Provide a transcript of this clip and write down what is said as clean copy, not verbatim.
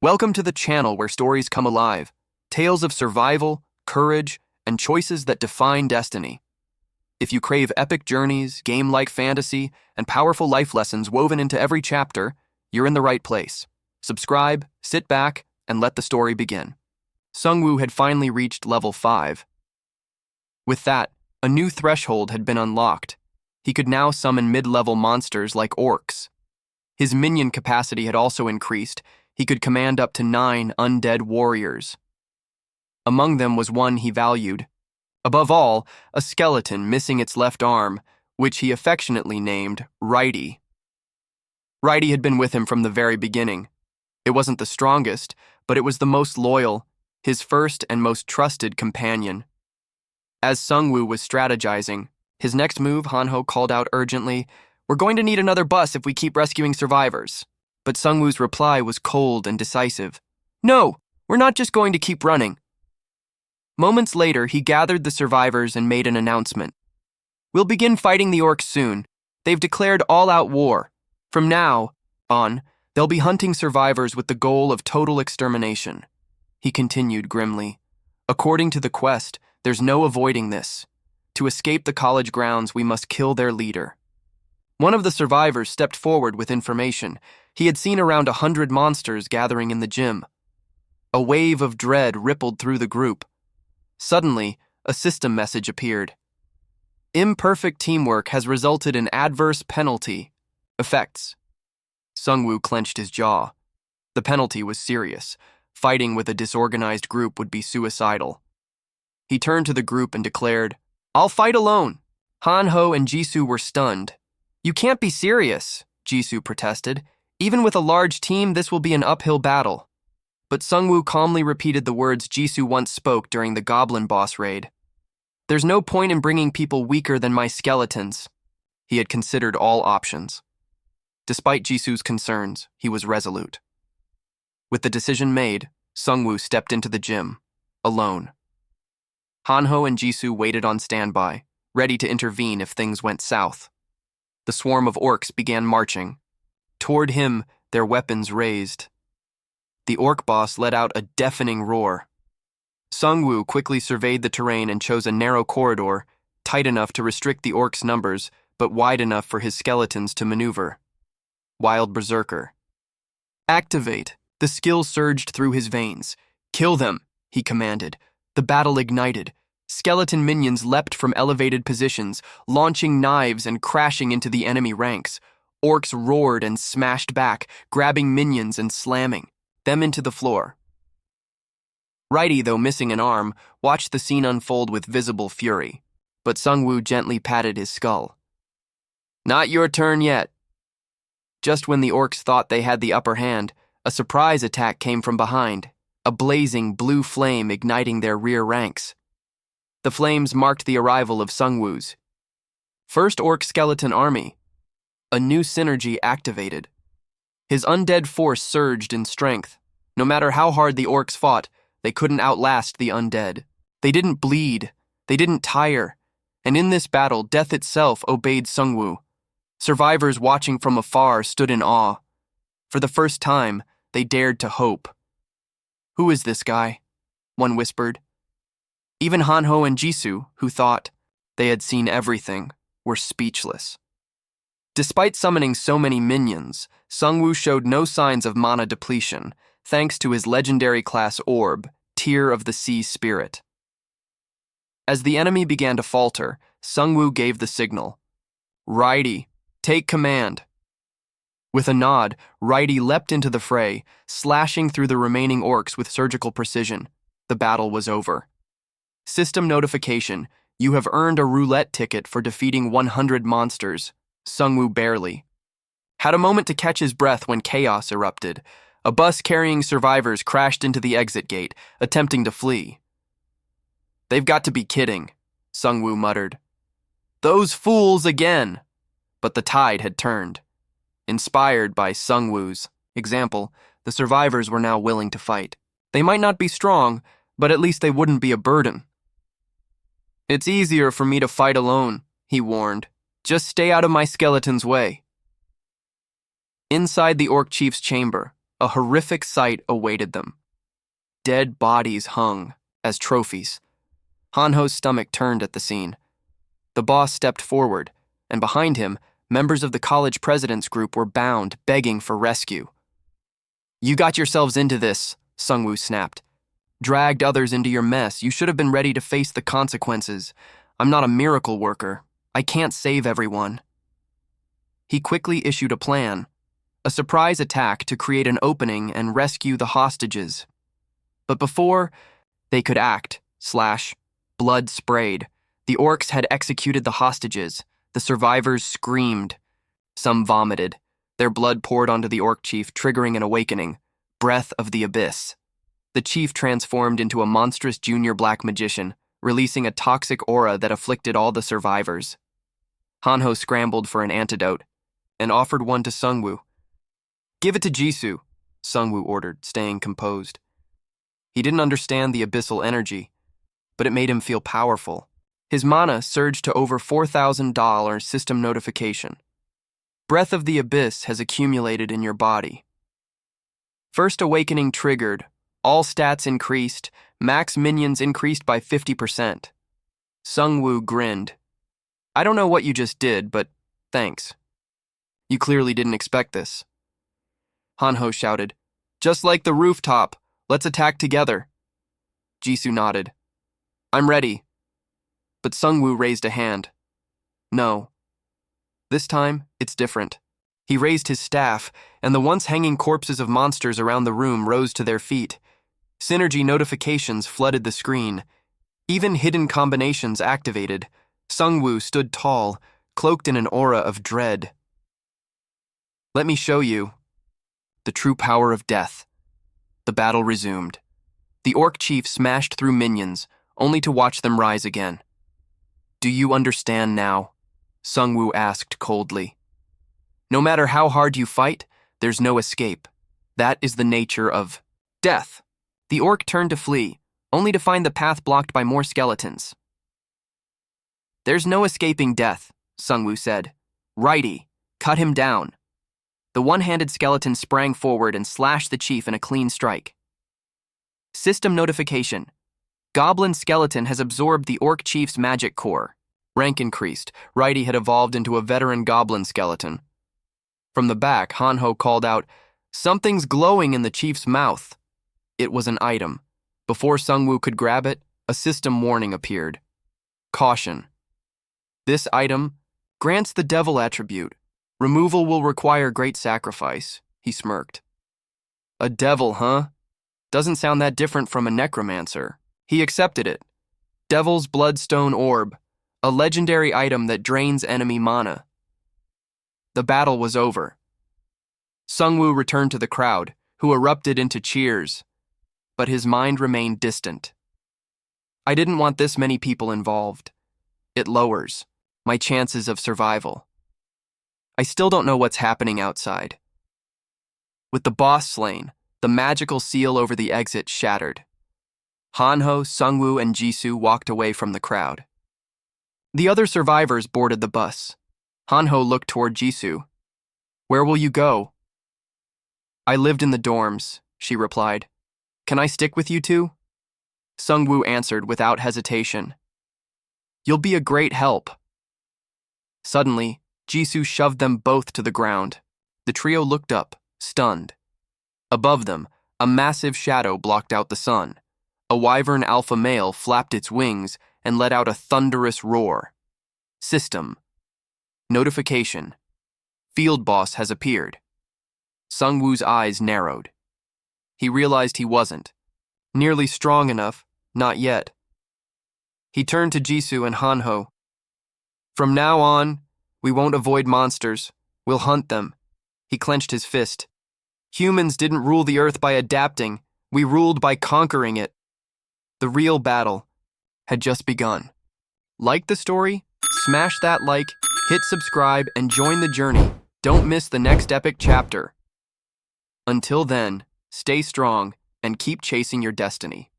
Welcome to the channel where stories come alive, tales of survival, courage, and choices that define destiny. If you crave epic journeys, game-like fantasy, and powerful life lessons woven into every chapter, you're in the right place. Subscribe, sit back, and let the story begin. Sungwoo had finally reached level 5. With that, a new threshold had been unlocked. He could now summon mid-level monsters like Orcs. His minion capacity had also increased. He could command up to 9 undead warriors. Among them was one he valued. Above all, a skeleton missing its left arm, which he affectionately named Righty. Righty had been with him from the very beginning. It wasn't the strongest, but it was the most loyal, his first and most trusted companion. As Sungwoo was strategizing, his next move, Hanho called out urgently, "We're going to need another bus if we keep rescuing survivors." But Sungwoo's reply was cold and decisive. "No, we're not just going to keep running." Moments later, he gathered the survivors and made an announcement. "We'll begin fighting the Orcs soon. They've declared all-out war. From now on, they'll be hunting survivors with the goal of total extermination." He continued grimly. "According to the quest, there's no avoiding this. To escape the college grounds, we must kill their leader." One of the survivors stepped forward with information. He had seen around 100 monsters gathering in the gym. A wave of dread rippled through the group. Suddenly, a system message appeared. "Imperfect teamwork has resulted in adverse penalty effects." Sungwoo clenched his jaw. The penalty was serious. Fighting with a disorganized group would be suicidal. He turned to the group and declared, "I'll fight alone." Hanho and Jisoo were stunned. "You can't be serious," Jisoo protested. "Even with a large team, this will be an uphill battle." But Sungwoo calmly repeated the words Jisoo once spoke during the Goblin Boss raid. "There's no point in bringing people weaker than my skeletons." He had considered all options. Despite Jisoo's concerns, he was resolute. With the decision made, Sungwoo stepped into the gym, alone. Hanho and Jisoo waited on standby, ready to intervene if things went south. The swarm of Orcs began marching. Toward him, their weapons raised. The Orc boss let out a deafening roar. Sungwoo quickly surveyed the terrain and chose a narrow corridor, tight enough to restrict the Orcs' numbers, but wide enough for his skeletons to maneuver. Wild Berserker. "Activate!" The skill surged through his veins. "Kill them!" he commanded. The battle ignited. Skeleton minions leapt from elevated positions, launching knives and crashing into the enemy ranks. Orcs roared and smashed back, grabbing minions and slamming them into the floor. Righty, though missing an arm, watched the scene unfold with visible fury, but Sungwoo gently patted his skull. "Not your turn yet." Just when the Orcs thought they had the upper hand, a surprise attack came from behind, a blazing blue flame igniting their rear ranks. The flames marked the arrival of Sungwoo's first Orc skeleton army. A new synergy activated. His undead force surged in strength. No matter how hard the Orcs fought, they couldn't outlast the undead. They didn't bleed, they didn't tire, and in this battle, death itself obeyed Sungwoo. Survivors watching from afar stood in awe. For the first time, they dared to hope. "Who is this guy?" one whispered. Even Hanho and Jisoo, who thought they had seen everything, were speechless. Despite summoning so many minions, Sungwoo showed no signs of mana depletion, thanks to his legendary class orb, Tear of the Sea Spirit. As the enemy began to falter, Sungwoo gave the signal. "Righty, take command." With a nod, Righty leapt into the fray, slashing through the remaining Orcs with surgical precision. The battle was over. System notification: you have earned a roulette ticket for defeating 100 monsters. Sungwoo barely had a moment to catch his breath when chaos erupted. A bus carrying survivors crashed into the exit gate, attempting to flee. "They've got to be kidding," Sungwoo muttered. "Those fools again!" But the tide had turned. Inspired by Sungwoo's example, the survivors were now willing to fight. They might not be strong, but at least they wouldn't be a burden. "It's easier for me to fight alone," he warned. "Just stay out of my skeleton's way." Inside the Orc chief's chamber, a horrific sight awaited them. Dead bodies hung as trophies. Hanho's stomach turned at the scene. The boss stepped forward, and behind him, members of the college president's group were bound, begging for rescue. "You got yourselves into this," Sungwoo snapped. "Dragged others into your mess. You should have been ready to face the consequences. I'm not a miracle worker. I can't save everyone." He quickly issued a plan, a surprise attack to create an opening and rescue the hostages. But before they could act, blood sprayed. The orcs had executed the hostages. The survivors screamed. Some vomited. Their blood poured onto the orc chief, triggering an awakening. Breath of the abyss. The chief transformed into a monstrous junior black magician, releasing a toxic aura that afflicted all the survivors. Hanho scrambled for an antidote and offered one to Sungwoo. "Give it to Jisoo," Sungwoo ordered, staying composed. He didn't understand the abyssal energy, but it made him feel powerful. His mana surged to over $4,000 system notification. Breath of the Abyss has accumulated in your body. First awakening triggered. All stats increased. Max minions increased by 50%. Sungwoo grinned. "I don't know what you just did, but thanks. You clearly didn't expect this." Hanho shouted, "Just like the rooftop. Let's attack together." Jisoo nodded. "I'm ready." But Sungwoo raised a hand. "No. This time, it's different." He raised his staff, and the once hanging corpses of monsters around the room rose to their feet. Synergy notifications flooded the screen. Even hidden combinations activated. Sungwoo stood tall, cloaked in an aura of dread. "Let me show you the true power of death." The battle resumed. The orc chief smashed through minions, only to watch them rise again. "Do you understand now?" Sungwoo asked coldly. "No matter how hard you fight, there's no escape. That is the nature of death." The orc turned to flee, only to find the path blocked by more skeletons. "There's no escaping death," Sungwoo said. "Righty, cut him down." The one-handed skeleton sprang forward and slashed the chief in a clean strike. System notification. Goblin skeleton has absorbed the orc chief's magic core. Rank increased. Righty had evolved into a veteran goblin skeleton. From the back, Hanho called out, "Something's glowing in the chief's mouth." It was an item. Before Sungwoo could grab it, a system warning appeared. Caution. This item grants the devil attribute. Removal will require great sacrifice, he smirked. A devil, huh? Doesn't sound that different from a necromancer. He accepted it. Devil's Bloodstone Orb, a legendary item that drains enemy mana. The battle was over. Sungwoo returned to the crowd, who erupted into cheers, but his mind remained distant. I didn't want this many people involved. It lowers my chances of survival. I still don't know what's happening outside. With the boss slain, the magical seal over the exit shattered. Hanho, Sungwoo, and Jisoo walked away from the crowd. The other survivors boarded the bus. Hanho looked toward Jisoo. Where will you go? I lived in the dorms, she replied. Can I stick with you two? Sungwoo answered without hesitation. You'll be a great help. Suddenly, Jisoo shoved them both to the ground. The trio looked up, stunned. Above them, a massive shadow blocked out the sun. A wyvern alpha male flapped its wings and let out a thunderous roar. System. Notification. Field boss has appeared. Sungwoo's eyes narrowed. He realized he wasn't nearly strong enough, not yet. He turned to Jisoo and Hanho. From now on, we won't avoid monsters. We'll hunt them. He clenched his fist. Humans didn't rule the earth by adapting. We ruled by conquering it. The real battle had just begun. Like the story? Smash that like, hit subscribe, and join the journey. Don't miss the next epic chapter. Until then, stay strong and keep chasing your destiny.